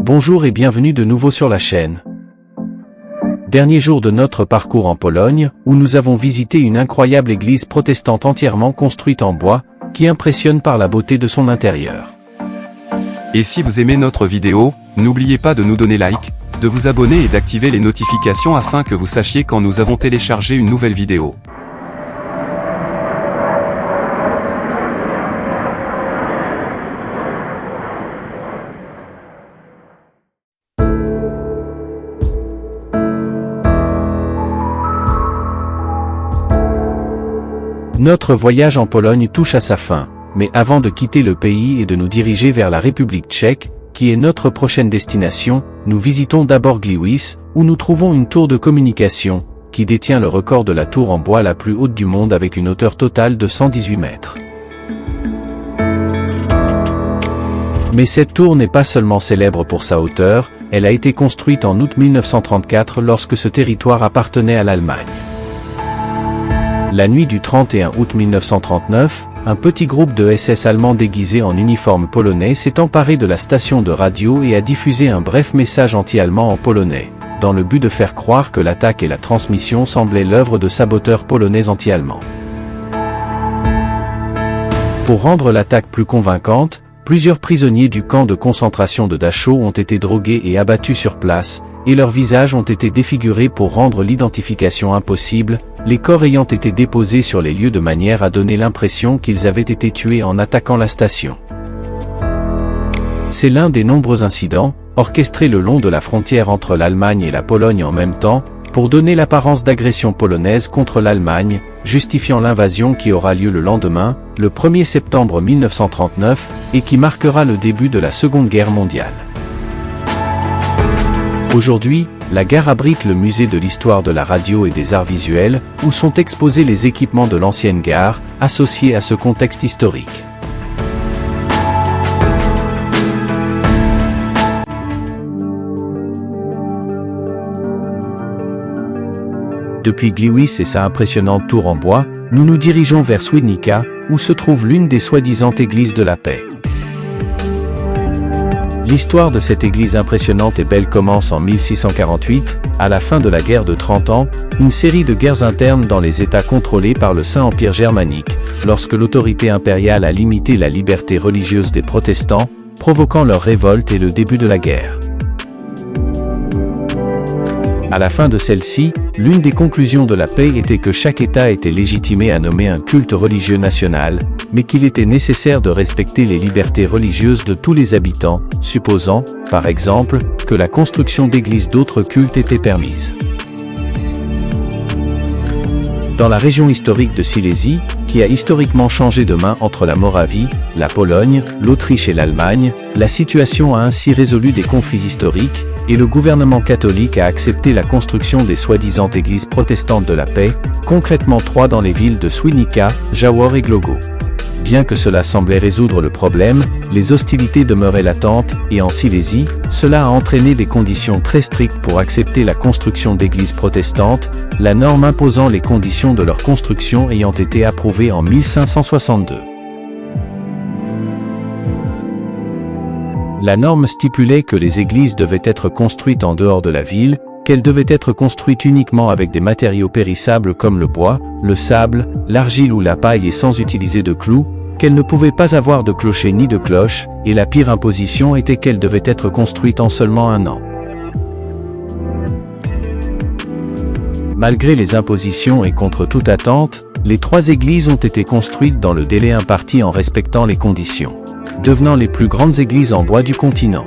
Bonjour et bienvenue de nouveau sur la chaîne. Dernier jour de notre parcours en Pologne, où nous avons visité une incroyable église protestante entièrement construite en bois, qui impressionne par la beauté de son intérieur. Et si vous aimez notre vidéo, n'oubliez pas de nous donner like, de vous abonner et d'activer les notifications afin que vous sachiez quand nous avons téléchargé une nouvelle vidéo. Notre voyage en Pologne touche à sa fin, mais avant de quitter le pays et de nous diriger vers la République tchèque, qui est notre prochaine destination, nous visitons d'abord Gliwice, où nous trouvons une tour de communication, qui détient le record de la tour en bois la plus haute du monde avec une hauteur totale de 118 mètres. Mais cette tour n'est pas seulement célèbre pour sa hauteur, elle a été construite en août 1934 lorsque ce territoire appartenait à l'Allemagne. La nuit du 31 août 1939, un petit groupe de SS allemands déguisés en uniforme polonais s'est emparé de la station de radio et a diffusé un bref message anti-allemand en polonais, dans le but de faire croire que l'attaque et la transmission semblaient l'œuvre de saboteurs polonais anti-allemands. Pour rendre l'attaque plus convaincante, plusieurs prisonniers du camp de concentration de Dachau ont été drogués et abattus sur place, et leurs visages ont été défigurés pour rendre l'identification impossible, les corps ayant été déposés sur les lieux de manière à donner l'impression qu'ils avaient été tués en attaquant la station. C'est l'un des nombreux incidents, orchestrés le long de la frontière entre l'Allemagne et la Pologne en même temps, pour donner l'apparence d'agression polonaise contre l'Allemagne, justifiant l'invasion qui aura lieu le lendemain, le 1er septembre 1939, et qui marquera le début de la Seconde Guerre mondiale. Aujourd'hui, la gare abrite le musée de l'histoire de la radio et des arts visuels, où sont exposés les équipements de l'ancienne gare, associés à ce contexte historique. Depuis Gliwice et sa impressionnante tour en bois, nous nous dirigeons vers Świdnica, où se trouve l'une des soi-disant églises de la paix. L'histoire de cette église impressionnante et belle commence en 1648, à la fin de la guerre de 30 ans, une série de guerres internes dans les États contrôlés par le Saint-Empire germanique, lorsque l'autorité impériale a limité la liberté religieuse des protestants, provoquant leur révolte et le début de la guerre. À la fin de celle-ci, l'une des conclusions de la paix était que chaque État était légitimé à nommer un culte religieux national, mais qu'il était nécessaire de respecter les libertés religieuses de tous les habitants, supposant, par exemple, que la construction d'églises d'autres cultes était permise. Dans la région historique de Silésie, qui a historiquement changé de main entre la Moravie, la Pologne, l'Autriche et l'Allemagne, la situation a ainsi résolu des conflits historiques, et le gouvernement catholique a accepté la construction des soi-disant églises protestantes de la paix, concrètement 3 dans les villes de Świdnica, Jaworów et Głogów. Bien que cela semblait résoudre le problème, les hostilités demeuraient latentes, et en Silésie, cela a entraîné des conditions très strictes pour accepter la construction d'églises protestantes, la norme imposant les conditions de leur construction ayant été approuvée en 1562. La norme stipulait que les églises devaient être construites en dehors de la ville, qu'elles devaient être construites uniquement avec des matériaux périssables comme le bois, le sable, l'argile ou la paille et sans utiliser de clous, qu'elles ne pouvaient pas avoir de clocher ni de cloche, et la pire imposition était qu'elles devaient être construites en seulement 1 an. Malgré les impositions et contre toute attente, les 3 églises ont été construites dans le délai imparti en respectant les conditions, devenant les plus grandes églises en bois du continent.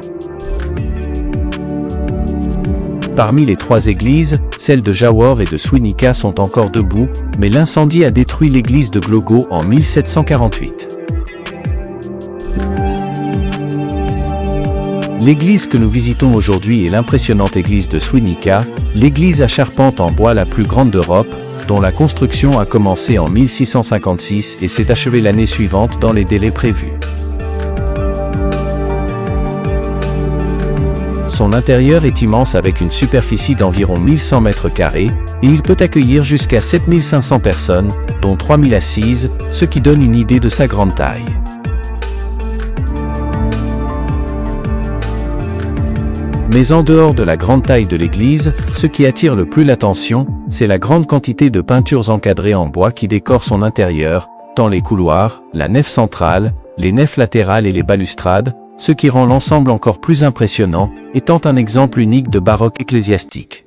Parmi les 3 églises, celles de Jaworów et de Świdnica sont encore debout, mais l'incendie a détruit l'église de Głogów en 1748. L'église que nous visitons aujourd'hui est l'impressionnante église de Świdnica, l'église à charpente en bois la plus grande d'Europe, dont la construction a commencé en 1656 et s'est achevée l'année suivante dans les délais prévus. Son intérieur est immense avec une superficie d'environ 1100 mètres carrés, et il peut accueillir jusqu'à 7500 personnes, dont 3000 assises, ce qui donne une idée de sa grande taille. Mais en dehors de la grande taille de l'église, ce qui attire le plus l'attention, c'est la grande quantité de peintures encadrées en bois qui décorent son intérieur, tant les couloirs, la nef centrale, les nefs latérales et les balustrades, ce qui rend l'ensemble encore plus impressionnant, étant un exemple unique de baroque ecclésiastique.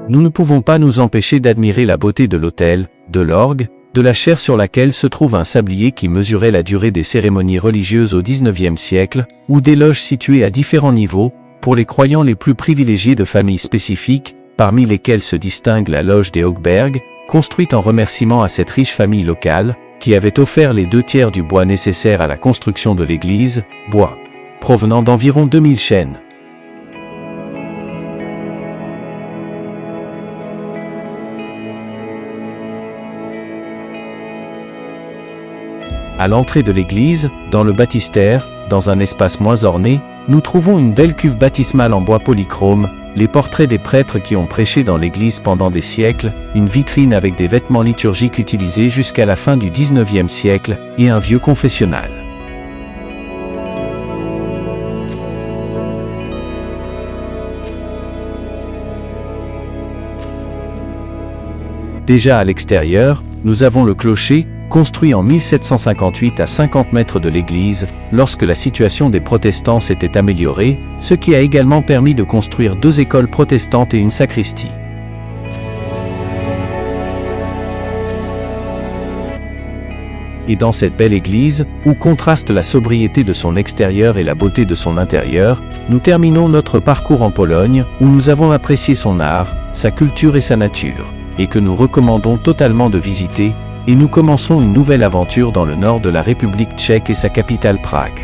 Nous ne pouvons pas nous empêcher d'admirer la beauté de l'autel, de l'orgue, de la chaire sur laquelle se trouve un sablier qui mesurait la durée des cérémonies religieuses au XIXe siècle, ou des loges situées à différents niveaux, pour les croyants les plus privilégiés de familles spécifiques, parmi lesquelles se distingue la loge des Hochberg, construite en remerciement à cette riche famille locale, qui avait offert les 2/3 du bois nécessaire à la construction de l'église, bois provenant d'environ 2000 chênes. À l'entrée de l'église, dans le baptistère, dans un espace moins orné, nous trouvons une belle cuve baptismale en bois polychrome, les portraits des prêtres qui ont prêché dans l'église pendant des siècles, une vitrine avec des vêtements liturgiques utilisés jusqu'à la fin du XIXe siècle, et un vieux confessionnal. Déjà à l'extérieur, nous avons le clocher, construit en 1758 à 50 mètres de l'église, lorsque la situation des protestants s'était améliorée, ce qui a également permis de construire 2 écoles protestantes et une sacristie. Et dans cette belle église, où contraste la sobriété de son extérieur et la beauté de son intérieur, nous terminons notre parcours en Pologne, où nous avons apprécié son art, sa culture et sa nature, et que nous recommandons totalement de visiter, et nous commençons une nouvelle aventure dans le nord de la République tchèque et sa capitale Prague.